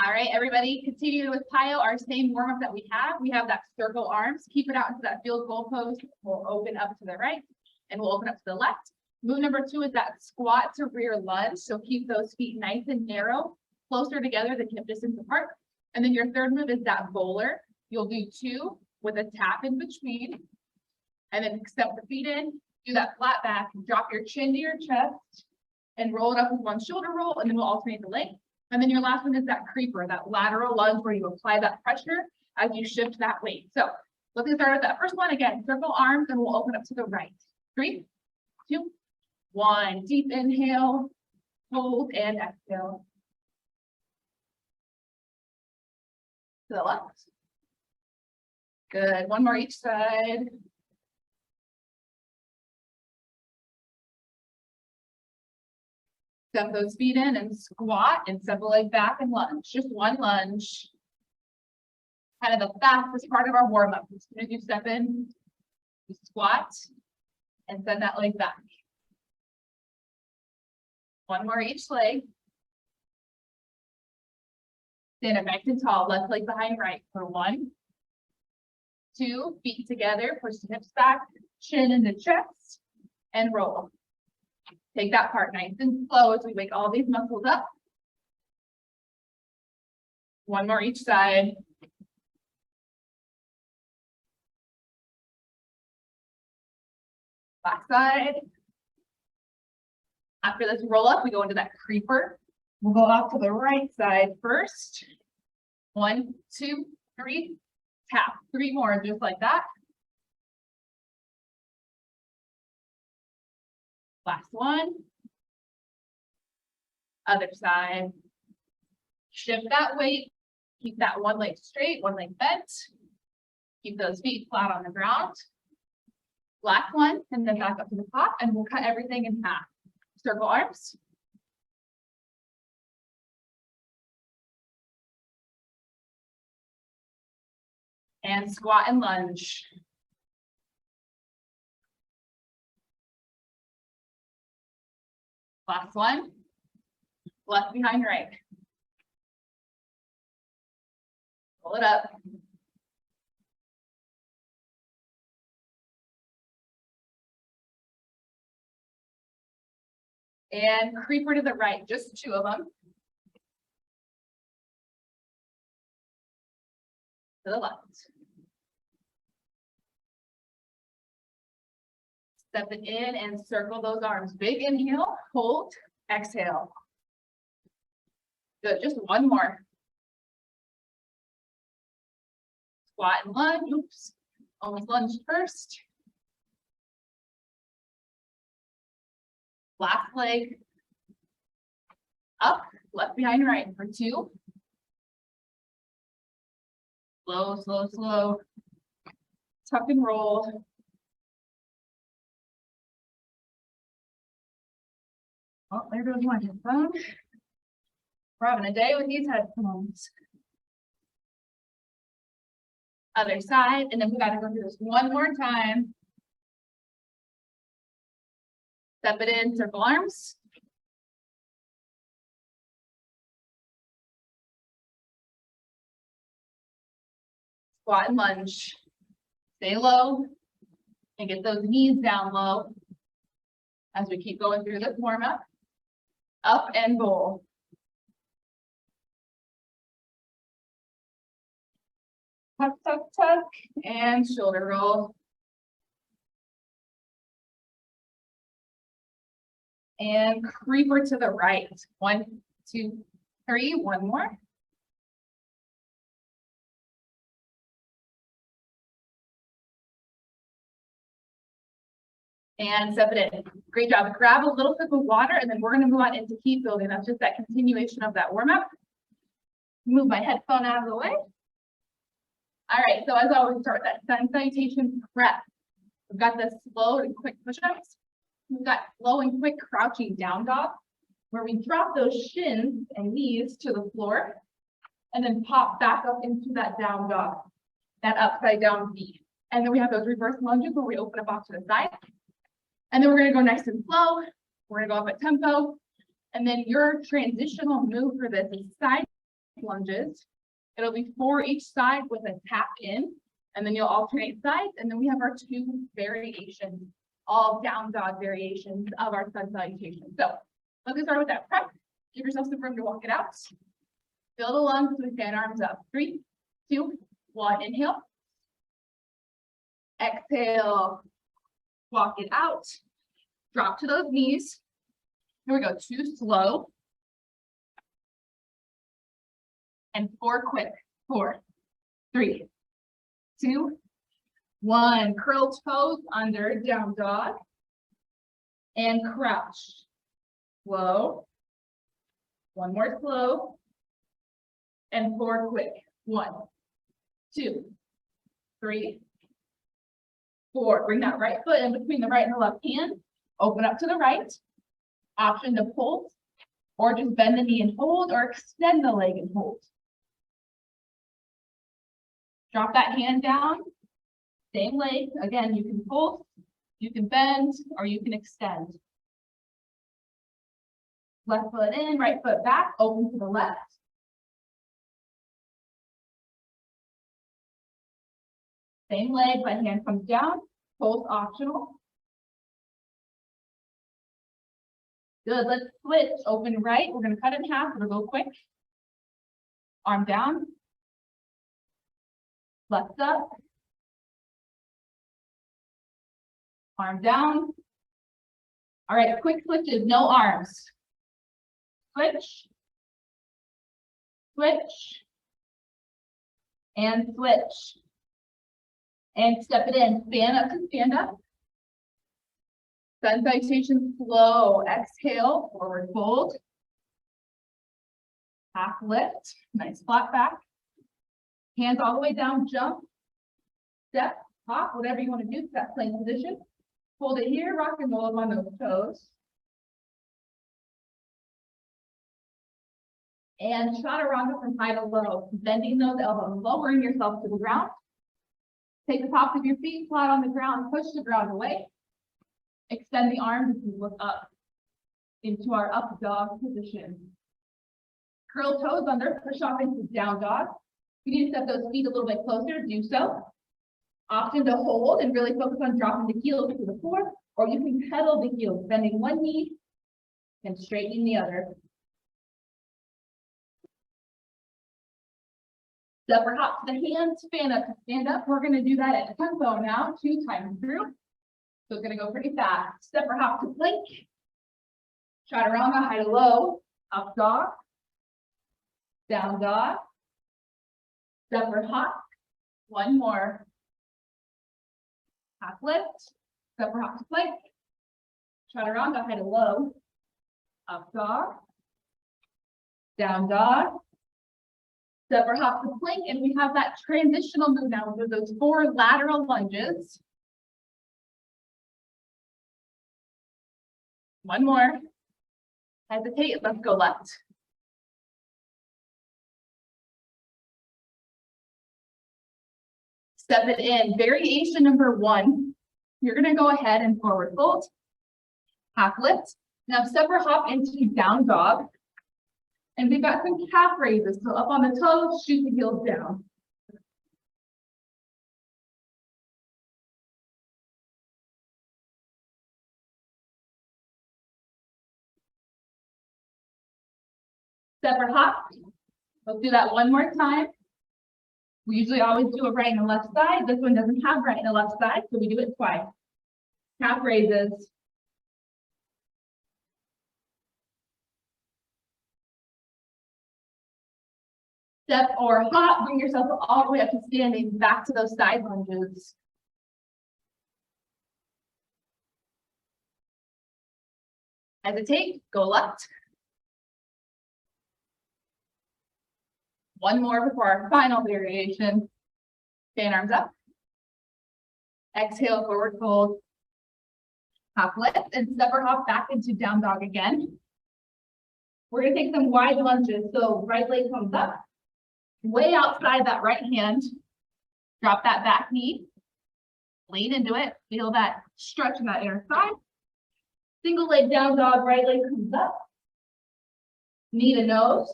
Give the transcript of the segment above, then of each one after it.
All right, everybody, continue with PiYo, our same warm-up that we have. We have that circle arms. Keep it out into that field goal pose. We'll open up to the right and we'll open up to the left. Move number 2 is that squat to rear lunge. So keep those feet nice and narrow, closer together than hip distance apart. And then your third move is that bowler. You'll do 2 with a tap in between. And then step the feet in, do that flat back, drop your chin to your chest and roll it up with one shoulder roll, and then we'll alternate the leg. And then your last one is that creeper, that lateral lunge where you apply that pressure as you shift that weight. So let's get started with that first one. Again, circle arms, and we'll open up to the right. 3, 2, 1. Deep inhale, hold, and exhale. To the left. Good. One more each side. Step those feet in and squat and step the leg back and lunge. Just one lunge. Kind of the fastest part of our warm-up. As soon as you step in, you squat and send that leg back. One more each leg. Stand up nice and tall, left leg behind right for 1, 2, feet together, push the hips back, chin into chest, and roll. Take that part nice and slow as we wake all these muscles up. One more each side. Back side. After this roll up, we go into that creeper. We'll go off to the right side first. 1, 2, 3, tap. 3 more, just like that. Last one. Other side. Shift that weight. Keep that one leg straight, one leg bent. Keep those feet flat on the ground. Last one, and then back up to the top, and we'll cut everything in half. Circle arms. And squat and lunge. Last one, left behind right. Pull it up. And creeper to the right, just 2 of them. To the left. Step it in and circle those arms. Big inhale, hold, exhale. Good, just one more. Squat and lunge, oops, almost lunged first. Last leg. Up, left behind right for 2. Slow, slow, slow. Tuck and roll. Oh, there goes my headphone. We're having a day with these headphones. Other side, and then we got to go through this one more time. Step it in, circle arms. Squat and lunge. Stay low and get those knees down low as we keep going through this warm up. Up and bowl. Tuck, tuck, tuck, and shoulder roll. And creeper to the right. 1, 2, 3, one more. And step it in. Great job. Grab a little sip of water, and then we're going to move on into heat building. That's just that continuation of that warm up. Move my headphone out of the way. All right, so as always, start with that sun salutation prep. We've got the slow and quick push-ups. We've got slow and quick crouching down dog, where we drop those shins and knees to the floor, and then pop back up into that down dog, that upside down V. And then we have those reverse lunges where we open up off to the side. And then we're gonna go nice and slow. We're gonna go up at tempo. And then your transitional move for this is side lunges. It'll be 4 each side with a tap in, and then you'll alternate sides. And then we have our 2 variations, all down dog variations of our sun salutation. So let's get started with that prep. Give yourself some room to walk it out. Fill the lungs with fan arms up. 3, 2, 1. Inhale. Exhale. Walk it out. Drop to those knees. Here we go. 2 slow. And 4 quick. 4, 3, 2, 1. Curl toes under, down dog. And crouch. Slow. 1 more slow. And 4 quick. 1, 2, 3, 4. Bring that right foot in between the right and the left hand. Open up to the right. Option to pull, or just bend the knee and hold, or extend the leg and hold. Drop that hand down. Same leg. Again, you can pull, you can bend, or you can extend. Left foot in, right foot back, open to the left. Same leg, but hand comes down, both optional. Good, let's switch, open right. We're gonna cut it in half, it'll go quick. Arm down. Left up. Arm down. All right, quick switches, no arms. Switch. Switch. And switch. And step it in, stand up to stand up. Sun salutation slow, exhale, forward fold. Half lift, nice flat back. Hands all the way down, jump, step, hop, whatever you want to do to that plank position. Hold it here, rock and roll on those toes. And chaturanga from high to low, bending those elbows, lowering yourself to the ground. Take the tops of your feet flat on the ground, push the ground away. Extend the arms as you look up into our up dog position. Curl toes under, push off into down dog. If you need to step those feet a little bit closer, do so. Option to hold and really focus on dropping the heels to the floor, or you can pedal the heels, bending one knee and straightening the other. Step or hop to the hands, stand up to stand up. We're going to do that at tempo now, 2 times through. So it's going to go pretty fast. Step or hop to plank. Chaturanga, high to low, up dog, down dog. Step or hop, 1 more. Half lift, step or hop to plank. Chaturanga, high to low, up dog, down dog. Step or hop to plank, and we have that transitional move now with those 4 lateral lunges. 1 more. Hesitate, let's go left. Step it in. Variation number 1. You're going to go ahead and forward fold. Half lift. Now step or hop into down dog. And we've got some calf raises. So up on the toes, shoot the heels down. Step or hop. Let's do that 1 more time. We usually always do it right and the left side. This one doesn't have right and the left side, so we do it twice. Calf raises. Step or hop, bring yourself all the way up to standing, back to those side lunges. Hesitate, go left. 1 more before our final variation. Fan arms up. Exhale, forward fold. Half lift and step or hop back into down dog again. We're going to take some wide lunges. So right leg comes up, way outside that right hand. Drop that back knee. Lean into it. Feel that stretch in that inner thigh. Single leg down dog, right leg comes up. Knee to nose.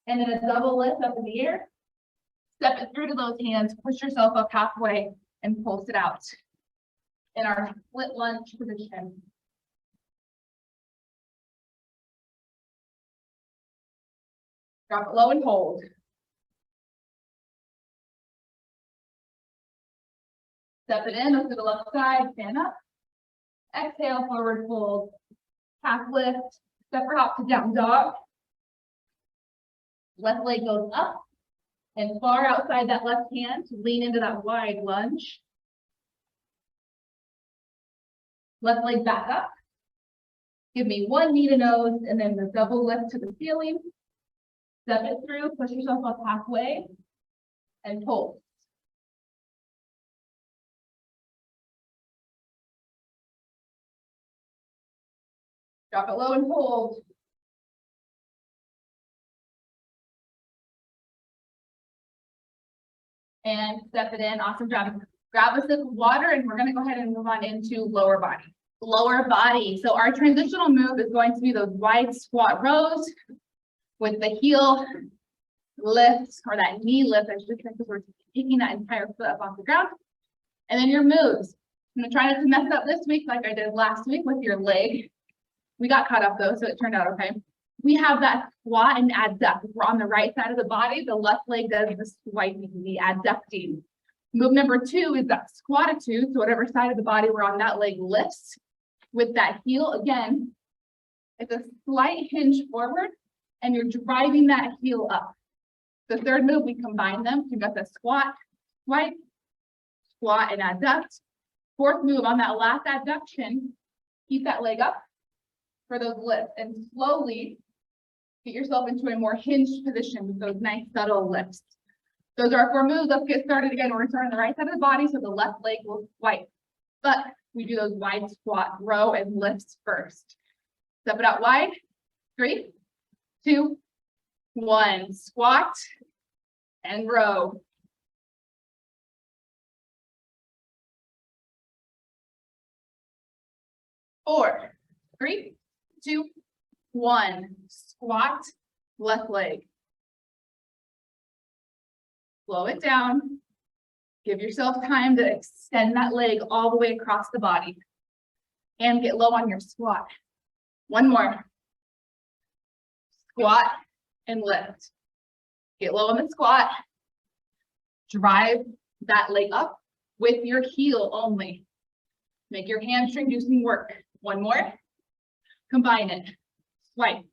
And then a double lift up in the air. Step it through to those hands, push yourself up halfway and pulse it out in our split lunge position. Drop it low and hold. Step it in, look to the left side, stand up. Exhale, forward fold. Half lift, step or hop to down dog. Left leg goes up and far outside that left hand, lean into that wide lunge. Left leg back up. Give me one knee to nose and then the double lift to the ceiling. Step it through, push yourself up halfway and pull. Drop it low and hold. And step it in, awesome job. Grab a sip of water and we're gonna go ahead and move on into lower body. Lower body, so our transitional move is going to be those wide squat rows with the heel lift or that knee lift, I should say, because we're taking that entire foot up off the ground. And then your moves. I'm gonna try not to mess up this week like I did last week with your leg. We got caught up though, so it turned out okay. We have that squat and adduct. We're on the right side of the body. The left leg does the swiping, the adducting. Move number 2 is that squatitude. So whatever side of the body we're on, that leg lifts with that heel. Again, it's a slight hinge forward and you're driving that heel up. The third move, we combine them. You've got the squat, swipe, squat, and adduct. Fourth move on that last adduction, keep that leg up for those lifts and slowly get yourself into a more hinged position with those nice subtle lifts. Those are our 4 moves. Let's get started again. We're going to start on the right side of the body, so the left leg will swipe. But we do those wide squat row and lifts first. Step it out wide. 3, 2, 1. Squat and row. Four, 3, 2, 1. Squat, left leg. Slow it down. Give yourself time to extend that leg all the way across the body. And get low on your squat. One more. Squat and lift. Get low on the squat. Drive that leg up with your heel only. Make your hamstring do some work. One more. Combine it. Swipe.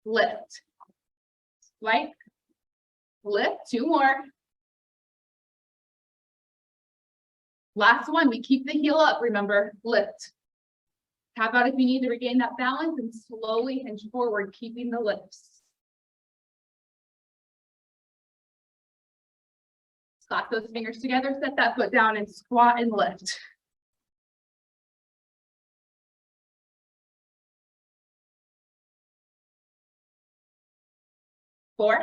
Lift. Swipe. Lift. 2 more. Last one. We keep the heel up. Remember, lift. Tap out if you need to regain that balance and slowly hinge forward, keeping the lifts. Slap those fingers together, set that foot down and squat and lift. Four,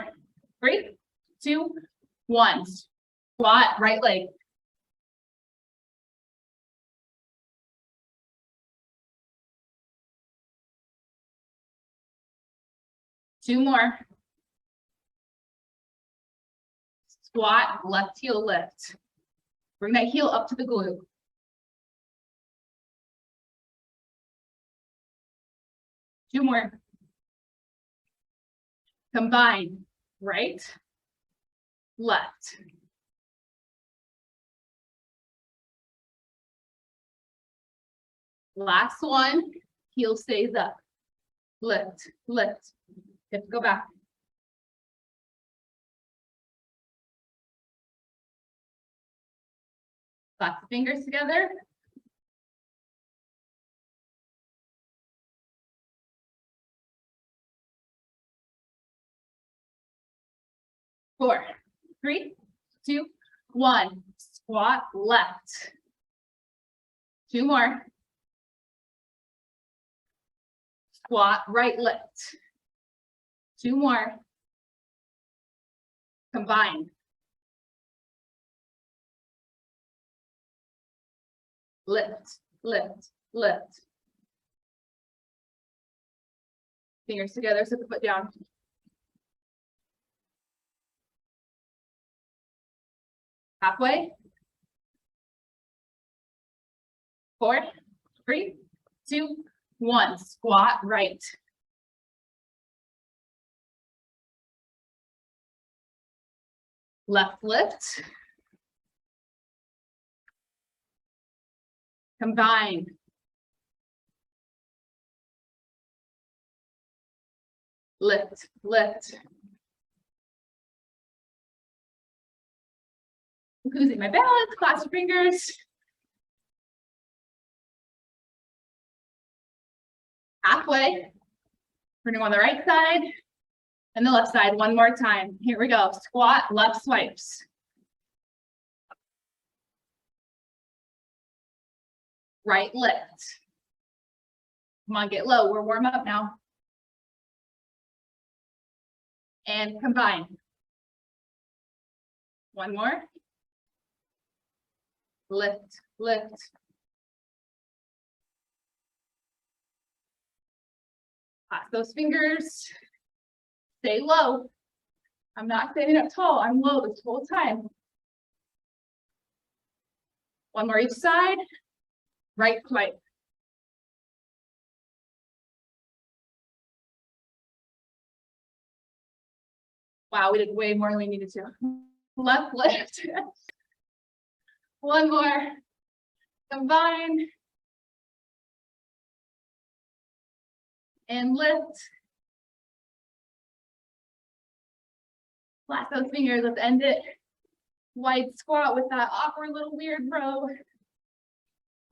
3, 2, 1. Squat, right leg. Two more. Squat, left heel lift. Bring that heel up to the glute. Two more. Combine, right, left. Last one, heel stays up. Lift, lift. Hips go back. Clasp the fingers together. Four, 3, 2, 1. Squat left. Two more. Squat right lift. Two more. Combine. Lift, lift, lift. Fingers together, set the foot down. Halfway. 4, 3, 2, 1. Squat right. Left lift. Combine. Lift, lift. Losing my balance, clasp your fingers. Halfway. We're gonna go on the right side and the left side one more time. Here we go. Squat, left swipes. Right lift. Come on, get low. We're warm up now. And combine. One more. Lift, lift. Pass those fingers. Stay low. I'm not standing up tall. I'm low this whole time. One more each side. Right swipe. Wow, we did way more than we needed to. Left lift. One more. Combine. And lift. Flash those fingers. Let's end it. Wide squat with that awkward little weird row.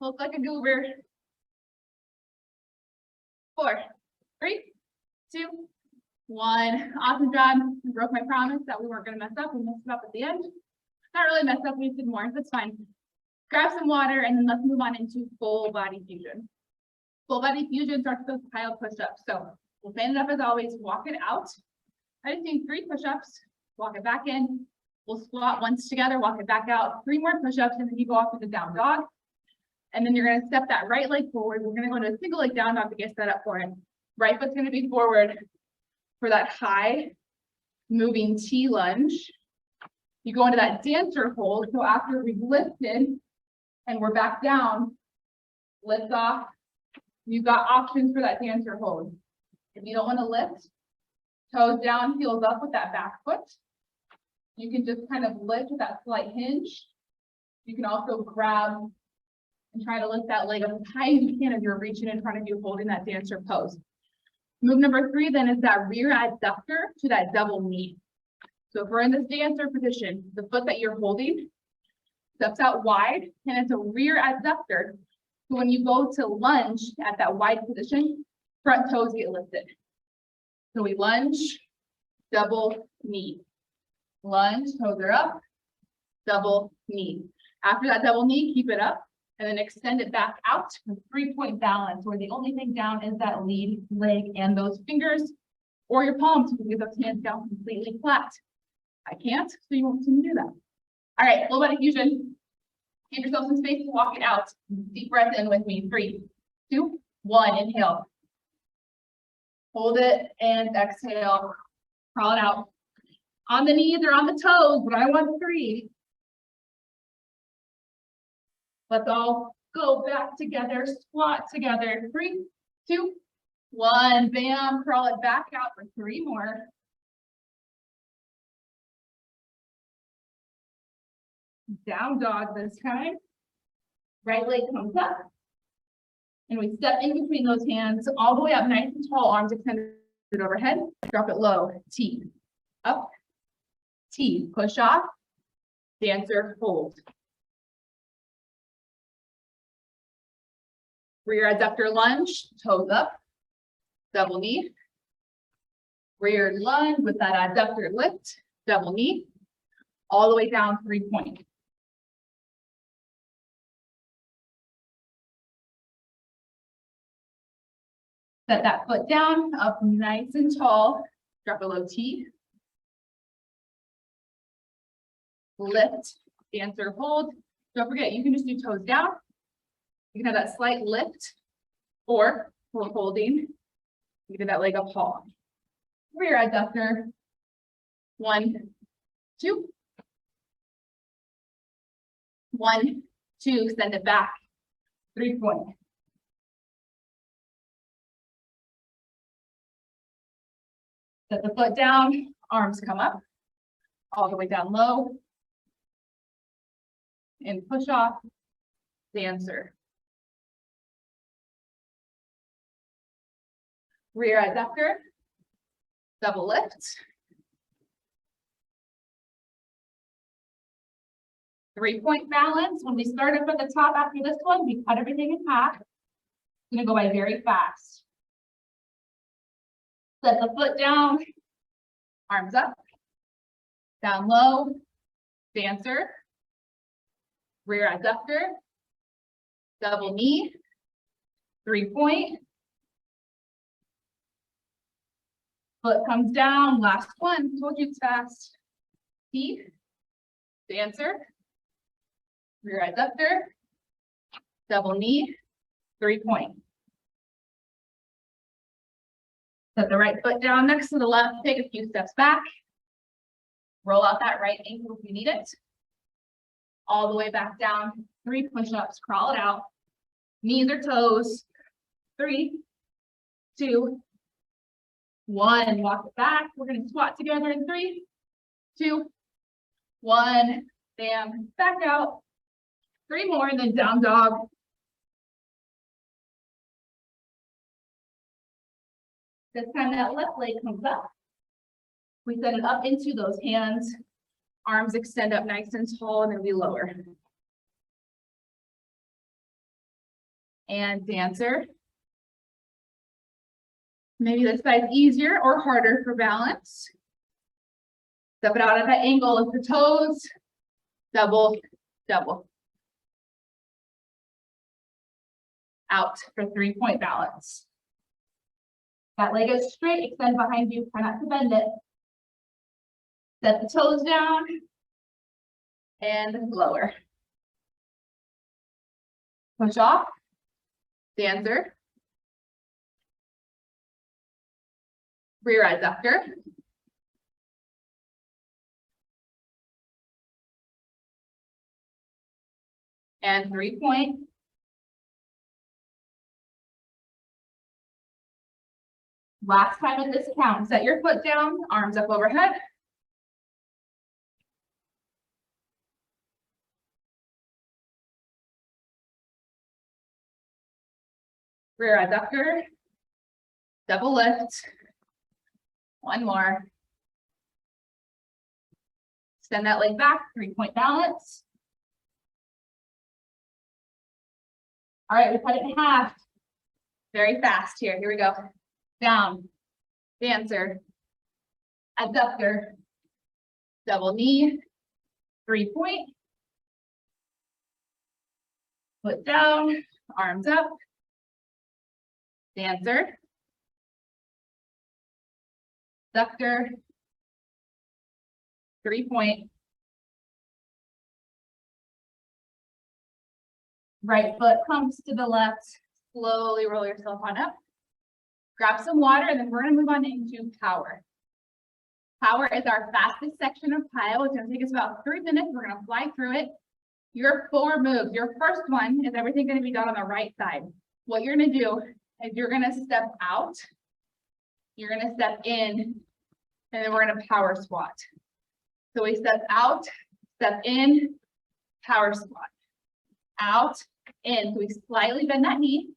Looks like a goober. 4, 3, 2, 1. Awesome job. I broke my promise that we weren't going to mess up. We messed up at the end. Not really messed up. We did more. That's fine. Grab some water and then let's move on into full body fusion. Full body fusion starts with those PiYo push-ups. So we'll stand it up as always. Walk it out. I just need 3 push-ups. Walk it back in. We'll squat once together. Walk it back out. 3 more push-ups and then you go off to the down dog. And then you're going to step that right leg forward. We're going to go into a single leg down dog to get set up for it. Right foot's going to be forward for that high moving T lunge. You go into that dancer hold. So after we've lifted and we're back down, lift off. You've got options for that dancer hold. If you don't want to lift, toes down, heels up with that back foot. You can just kind of lift with that slight hinge. You can also grab and try to lift that leg up as high as you can as you're reaching in front of you, holding that dancer pose. Move number 3 then is that rear adductor to that double knee. So if we're in this dancer position, the foot that you're holding steps out wide and it's a rear adductor. So when you go to lunge at that wide position, front toes get lifted. So we lunge, double knee. Lunge, toes are up, double knee. After that double knee, keep it up. And then extend it back out with 3-point balance, where the only thing down is that lead leg and those fingers or your palms. You can get those hands down completely flat. I can't, so you won't see me do that. All right, full body fusion. Give yourself some space to walk it out. Deep breath in with me. 3, 2, 1. Inhale. Hold it and exhale. Crawl it out. On the knees or on the toes, but I want 3. Let's all go back together, squat together. 3, 2, 1. Bam, crawl it back out for 3 more. Down dog this time. Right leg comes up. And we step in between those hands all the way up, nice and tall, arms extended overhead. Drop it low, T. Up, T. Push off, dancer, hold. Rear adductor lunge, toes up, double knee. Rear lunge with that adductor lift, double knee, all the way down 3-point. Set that foot down, up nice and tall, drop a low T. Lift, dancer, hold. Don't forget, you can just do toes down. You can have that slight lift, or we're holding. You can do that leg up tall. Rear adductor. 1, 2, 1, 2, send it back. 3 point. Set the foot down, arms come up, all the way down low. And push off, dancer. Rear adductor, double lift. 3-point balance. When we start up at the top after this one, we cut everything in half. It's gonna go by very fast. Set the foot down, arms up, down low, dancer, rear adductor, double knee, 3-point. Foot comes down, last one, told you it's fast. T, dancer, rear adductor, double knee, 3-point. Set the right foot down next to the left, take a few steps back. Roll out that right ankle if you need it. All the way back down, 3 push-ups, crawl it out. Knees or toes, 3, 2, 1, walk it back. We're gonna squat together in 3, 2, 1, bam, back out. 3 more, and then down dog. This time that left leg comes up. We set it up into those hands. Arms extend up nice and tall, and then we lower. And dancer. Maybe this side's easier or harder for balance. Step it out at that angle, lift the toes. Double, double. Out for 3-point balance. That leg is straight, extend behind you, try not to bend it. Set the toes down and lower. Push off, dancer, rear adductor, and 3-point. Last time at this count, set your foot down, arms up overhead. Rear adductor, double lift. 1 more. Extend that leg back, 3-point balance. All right, we cut it in half. Very fast here. Here we go. Down, dancer, adductor, double knee, 3-point. Foot down, arms up, dancer, adductor, 3-point. Right foot comes to the left, slowly roll yourself on up. Grab some water, and then we're gonna move on into power. Power is our fastest section of PiYo. It's gonna take us about 3 minutes. We're gonna fly through it. Your 4 moves. Your first one is everything gonna be done on the right side. What you're gonna do is you're gonna step out, you're gonna step in, and then we're gonna power squat. So we step out, step in, power squat. Out, in. So we slightly bend that knee,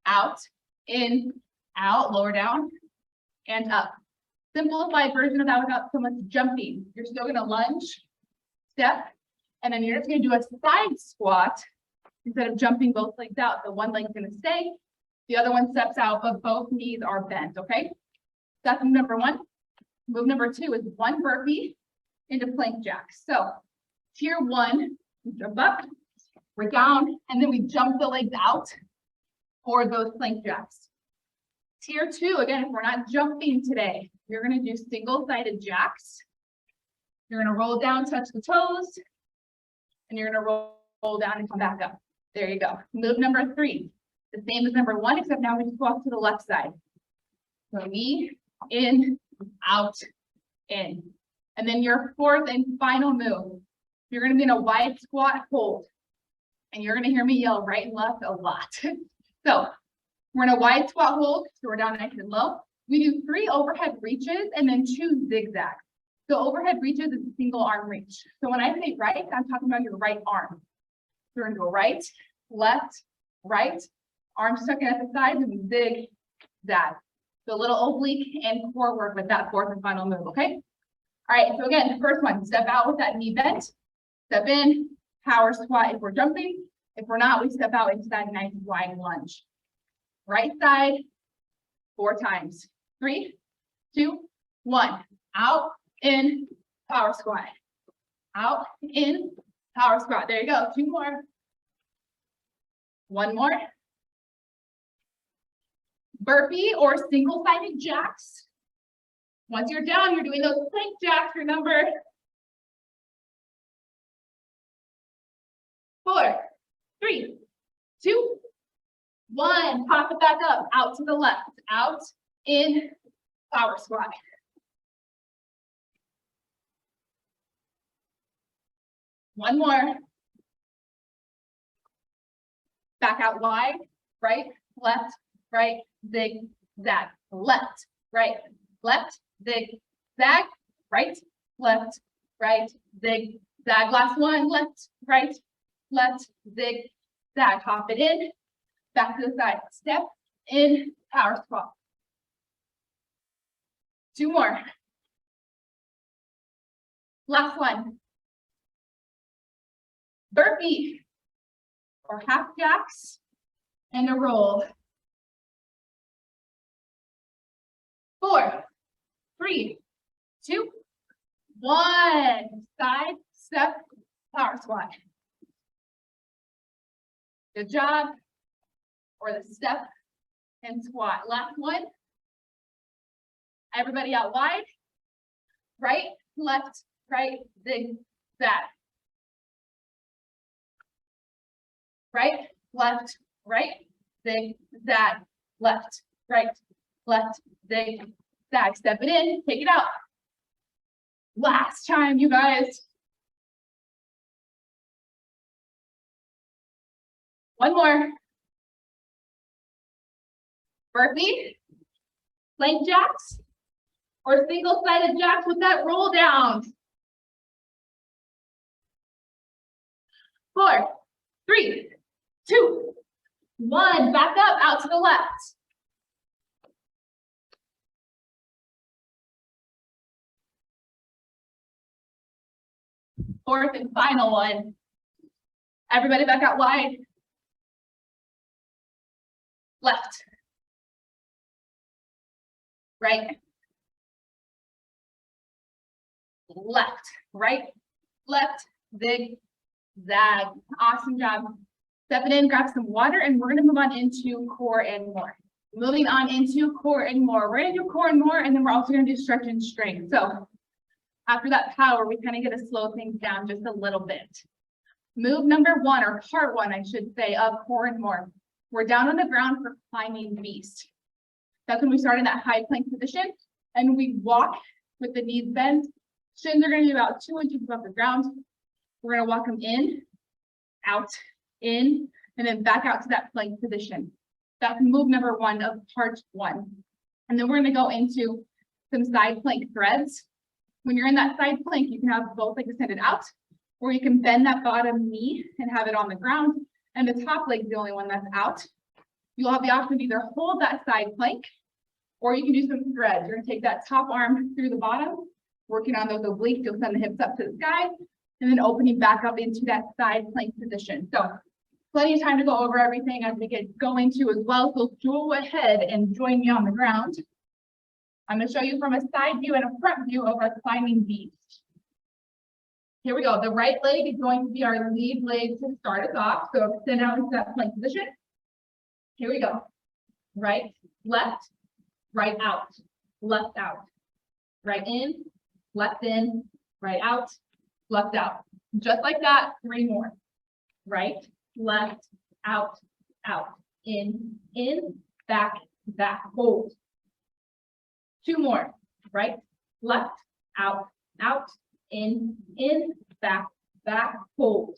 out, in, out, lower down, and up. Simplified version of that without so much jumping. You're still gonna lunge, step, and then you're just gonna do a side squat instead of jumping both legs out. The one leg's gonna stay, the other one steps out, but both knees are bent, okay? That's move number 1. Move number 2 is 1 burpee into plank jacks. So tier 1, we jump up, we're down, and then we jump the legs out for those plank jacks. Tier 2, again, if we're not jumping today, you're gonna do single-sided jacks. You're gonna roll down, touch the toes, and you're gonna roll down and come back up. There you go. Move number 3, the same as number 1, except now we just walk to the left side. So knee, in, out, in. And then your 4th and final move, you're gonna be in a wide squat hold. And you're gonna hear me yell right and left a lot. So we're in a wide squat hold, so we're down nice and low. We do 3 overhead reaches and then 2 zigzags. So overhead reaches is a single arm reach. So when I say right, I'm talking about your right arm. So we're gonna go right, left, right, arms tucked in at the sides and zigzag. So a little oblique and core work with that 4th and final move, okay? All right, so again, the first one, step out with that knee bent, step in, power squat if we're jumping. If we're not, we step out into that nice wide lunge. Right side, 4 times. 3, 2, 1. Out, in, power squat. Out, in, power squat. There you go. 2 more. 1 more. Burpee or single-sided jacks. Once you're down, you're doing those plank jacks, remember. 4, 3, 2, 1. Pop it back up, out to the left, out, in, power squat. One more. Back out wide, right, left, right, zig, zag, left, right, zig, zag, right, left, zig, zag. Last one, left, zig, zag. Hop it in, back to the side, step in, power squat. 2 more. Last one. Burpee or half jacks and a roll. 4, 3, 2, 1. Side step power squat. Good job. Or the step and squat. Last one. Everybody out wide. Right, left, zig, zag. Right, left, zig, zag. Left, zig, zag. Step it in, take it out. Last time, you guys. 1 more. Burpee, plank jacks, or single-sided jacks with that roll down. 4, 3, 2, 1. Back up, out to the left. Fourth and final one. Everybody back out wide. Left. Right. Left, left, zig, zag. Awesome job. Step it in, grab some water, and we're gonna move on into core and more. Moving on into core and more. We're gonna do core and more, and then we're also gonna do stretch and strength. So after that power, we kind of get to slow things down just a little bit. Move number 1, or part 1, I should say, of core and more. We're down on the ground for climbing beast. That's when we start in that high plank position, and we walk with the knees bent. Shins are going to be about 2 inches above the ground. We're going to walk them in, out, in, and then back out to that plank position. That's move number 1 of part 1. And then we're going to go into some side plank threads. When you're in that side plank, you can have both legs extended out, or you can bend that bottom knee and have it on the ground, and the top leg's the only one that's out. You'll have the option to either hold that side plank, or you can do some threads. You're going to take that top arm through the bottom, working on those obliques. You'll send the hips up to the sky, and then opening back up into that side plank position. So plenty of time to go over everything as we get going to as well. So go ahead and join me on the ground. I'm going to show you from a side view and a front view of our climbing beast. Here we go. The right leg is going to be our lead leg to start us off. So extend out into that plank position. Here we go. Right, left, right out, left out, right in, right out, left out. Just like that, 3 more. Right, left, out, in, back, hold. 2 more. Right, left, out, in, back, hold.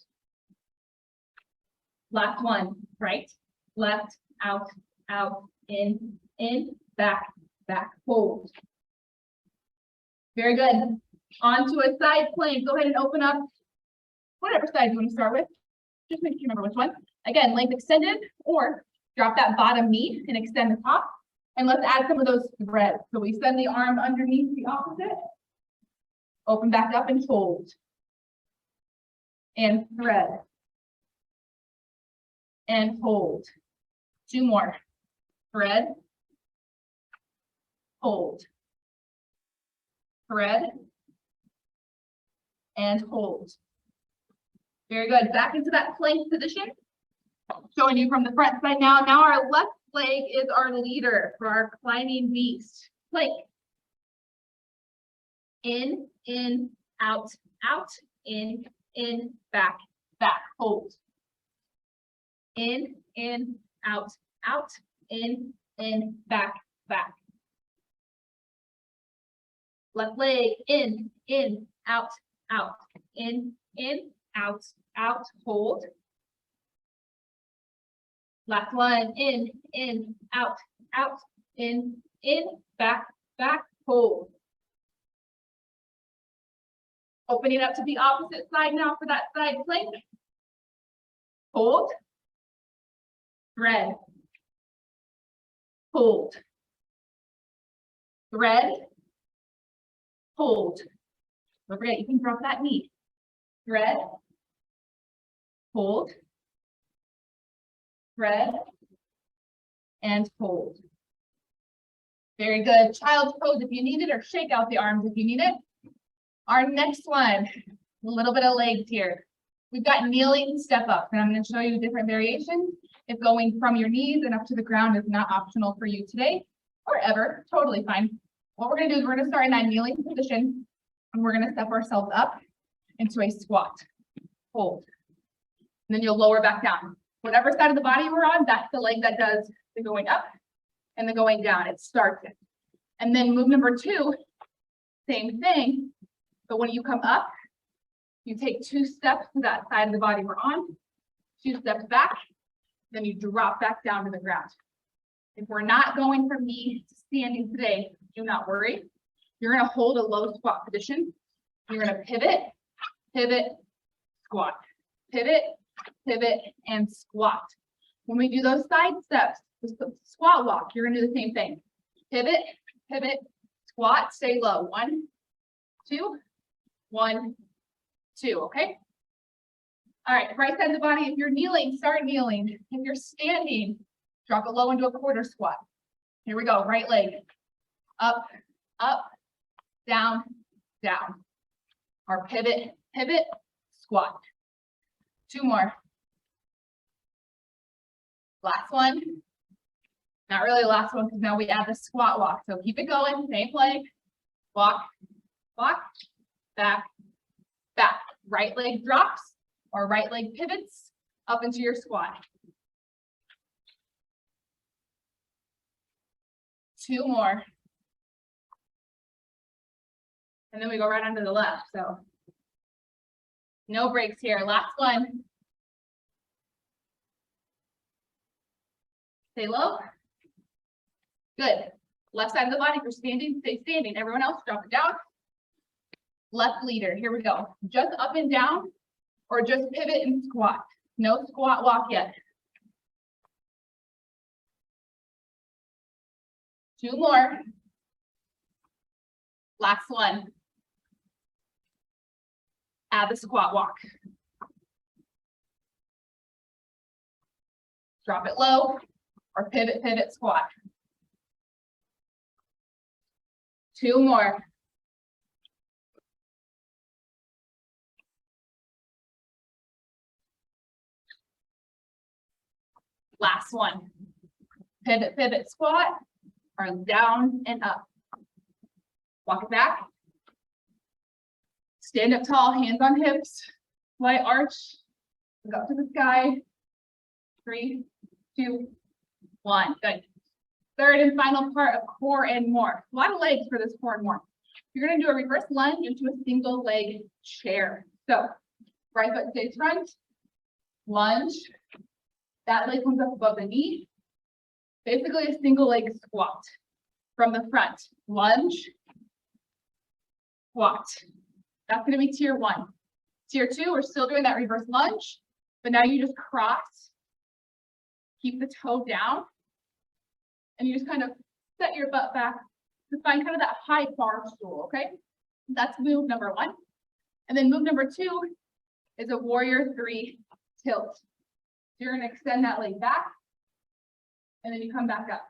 Last one, right, left, out, out, in, back, back, hold. Very good. Onto a side plank. Go ahead and open up whatever side you want to start with. Just make sure you remember which one. Again, length extended, or drop that bottom knee and extend the top. And let's add some of those threads. So we send the arm underneath the opposite. Open back up and hold. And thread. And hold. 2 more. Thread. Hold. Thread. And hold. Very good. Back into that plank position. Showing you from the front side now. Now our left leg is our leader for our climbing beast. Plank. In, out, out, in, back, back, hold. In, out, out, in, back, back. Left leg, in, out, out, in, out, out, hold. Last one, in, out, out, in, back, back, hold. Opening up to the opposite side now for that side plank. Hold. Thread. Hold. Thread. Hold. Don't forget, you can drop that knee. Thread. Hold. Thread. And hold. Very good. Child's pose if you need it, or shake out the arms if you need it. Our next one, a little bit of legs here. We've got kneeling step up, and I'm going to show you different variations. If going from your knees and up to the ground is not optional for you today or ever, totally fine. What we're going to do is we're going to start in that kneeling position, and we're going to step ourselves up into a squat. Hold. And then you'll lower back down. Whatever side of the body we're on, that's the leg that does the going up and the going down. It starts it. And then move number 2, same thing. But when you come up, you take 2 steps to that side of the body we're on, 2 steps back, then you drop back down to the ground. If we're not going from knee to standing today, do not worry. You're going to hold a low squat position. You're going to pivot, pivot, squat, pivot, pivot, and squat. When we do those side steps, the squat walk, you're going to do the same thing. Pivot, pivot, squat, stay low. 1, 2, 1, 2, okay? All right, right side of the body, if you're kneeling, start kneeling. If you're standing, drop it low into a quarter squat. Here we go, right leg. Up, up, down, down. Or pivot, pivot, squat. 2 more. Last one. Not really the last one, because now we add the squat walk. So keep it going, same leg. Walk, walk, back, back. Right leg drops or right leg pivots up into your squat. 2 more. And then we go right onto the left. So no breaks here. Last one. Stay low. Good. Left side of the body, if you're standing, stay standing. Everyone else, drop it down. Left leader, here we go. Just up and down, or just pivot and squat. No squat walk yet. 2 more. Last one. Add the squat walk. Drop it low, or pivot, pivot, squat. 2 more. Last one. Pivot, pivot, squat, or down and up. Walk it back. Stand up tall, hands on hips, light arch, look up to the sky. 3, 2, 1. Good. Third and final part of core and more. A lot of legs for this core and more. You're going to do a reverse lunge into a single leg chair. So right foot stays front, lunge, That leg comes up above the knee. Basically a single leg squat from the front. Lunge, squat. That's going to be tier 1. Tier 2, we're still doing that reverse lunge, but now you just cross, keep the toe down, and you just kind of set your butt back to find kind of that high bar stool, okay? That's move number 1. And then move number 2 is a warrior 3 tilt. So you're going to extend that leg back, and then you come back up.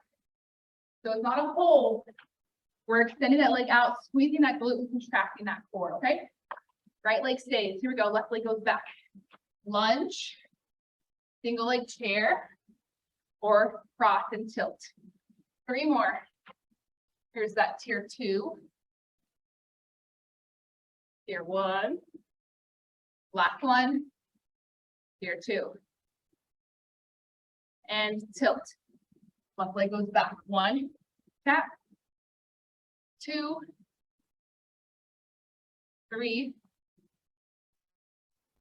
So it's not a hold. We're extending that leg out, squeezing that glute and contracting that core, okay? Right leg stays. Here we go. Left leg goes back. Lunge, single leg chair, or cross and tilt. 3 more. Here's that tier 2. Tier 1. Last one. Tier 2. And tilt. Left leg goes back. 1, tap. 2, 3,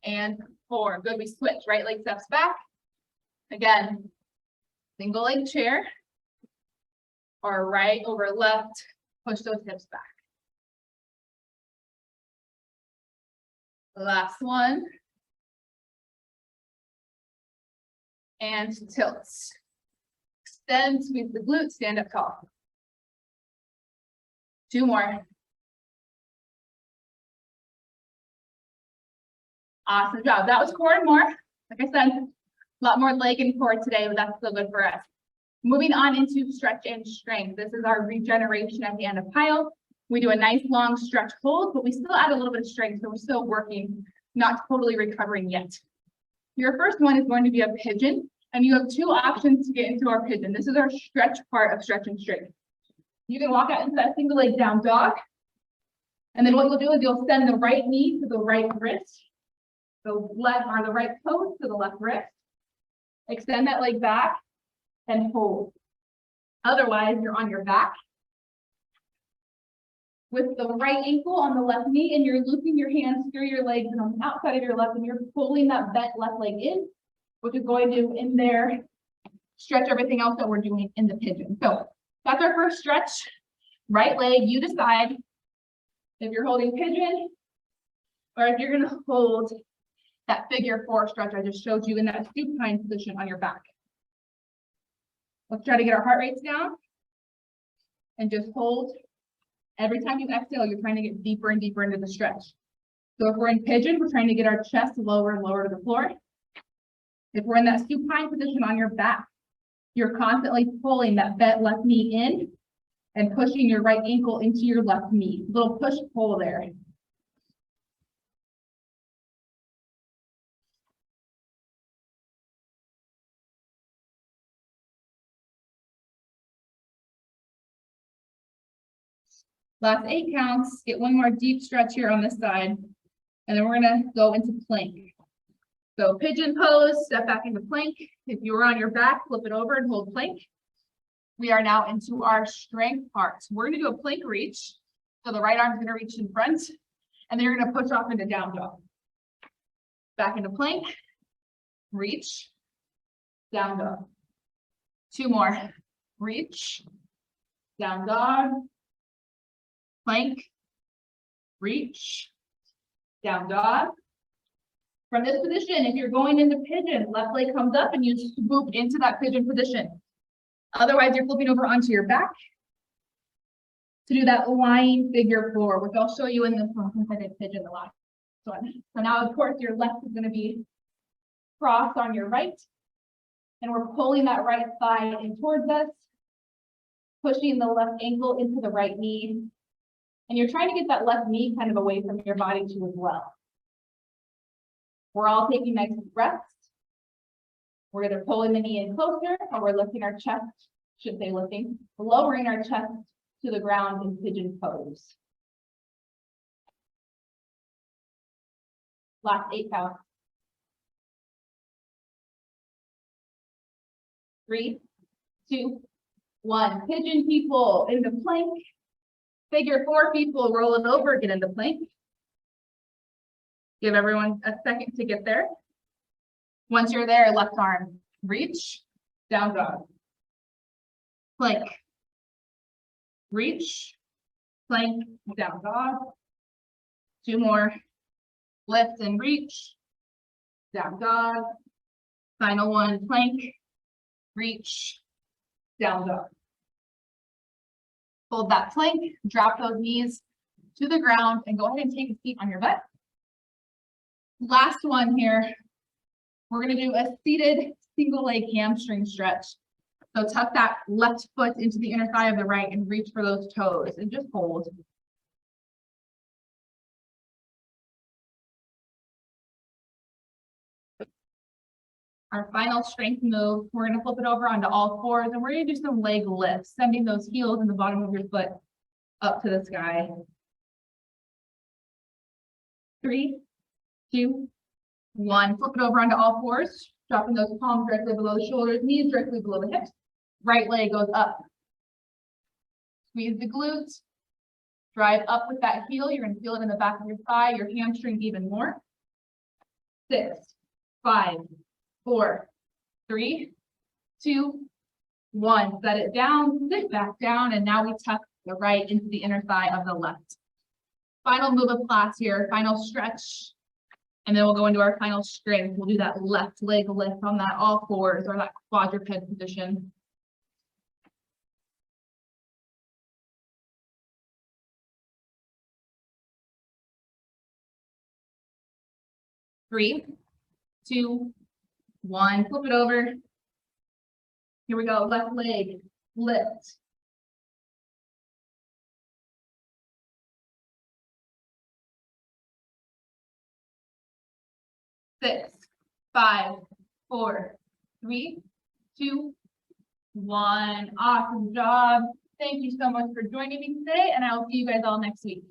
and 4. Good, we switch. Right leg steps back. Again, single leg chair, or right over left, push those hips back. Last one. And tilts. Extend, squeeze the glutes, stand up tall. 2 more. Awesome job. That was core and more. Like I said, a lot more leg and core today, but that's still good for us. Moving on into stretch and strength. This is our regeneration at the end of PiYo. We do a nice long stretch hold, but we still add a little bit of strength, so we're still working, not totally recovering yet. Your first one is going to be a pigeon, and you have 2 options to get into our pigeon. This is our stretch part of stretch and strength. You can walk out into that single leg down dog. And then what you'll do is you'll send the right knee to the right wrist. The left or the right toe to the left wrist. Extend that leg back and hold. Otherwise, you're on your back with the right ankle on the left knee, and you're looping your hands through your legs and on the outside of your left, and you're pulling that bent left leg in, which is going to, in there, stretch everything else that we're doing in the pigeon. So that's our first stretch. Right leg, you decide if you're holding pigeon or if you're going to hold that figure 4 stretch I just showed you in that supine position on your back. Let's try to get our heart rates down and just hold. Every time you exhale, you're trying to get deeper and deeper into the stretch. So if we're in pigeon, we're trying to get our chest lower and lower to the floor. If we're in that supine position on your back, you're constantly pulling that bent left knee in and pushing your right ankle into your left knee. Little push-pull there. Last 8 counts. Get 1 more deep stretch here on this side. And then we're going to go into plank. So pigeon pose, step back into plank. If you were on your back, flip it over and hold plank. We are now into our strength parts. We're going to do a plank reach. So the right arm's going to reach in front, and then you're going to push off into down dog. Back into plank, reach, down dog. 2 more. Reach, down dog, plank, reach, down dog. From this position, if you're going into pigeon, left leg comes up and you swoop into that pigeon position. Otherwise, you're flipping over onto your back to do that lying figure 4, which I'll show you in this one since I did pigeon the last one. So now, of course, your left is going to be cross on your right. And we're pulling that right thigh in towards us, pushing the left ankle into the right knee. And you're trying to get that left knee kind of away from your body too as well. We're all taking nice breaths. We're either pulling the knee in closer or we're lifting our chest, should say lifting, lowering our chest to the ground in pigeon pose. Last 8 counts. 3, 2, 1. Pigeon people into plank. Figure 4 people roll it over, get into plank. Give everyone a second to get there. Once you're there, left arm reach, down dog. Plank. Reach, plank, down dog. 2 more. Lift and reach, down dog. Final one, plank, reach, down dog. Hold that plank, drop those knees to the ground and go ahead and take a seat on your butt. Last one here, we're gonna do a seated single leg hamstring stretch. So tuck that left foot into the inner thigh of the right and reach for those toes and just hold. Our final strength move, we're gonna flip it over onto all fours and we're gonna do some leg lifts, sending those heels in the bottom of your foot up to the sky. 3, 2, 1, flip it over onto all fours, dropping those palms directly below the shoulders, knees directly below the hips. Right leg goes up. Squeeze the glutes. Drive up with that heel. You're going to feel it in the back of your thigh, your hamstring even more. 6, 5, 4, 3, 2, 1. Set it down, sit back down, and now we tuck the right into the inner thigh of the left. Final move of class here, final stretch. And then we'll go into our final strength. We'll do that left leg lift on that all fours or that quadruped position. Three, 2, 1, flip it over. Here we go, left leg, lift. Six, 5, 4, 3, 2, 1. Awesome job. Thank you so much for joining me today, and I will see you guys all next week.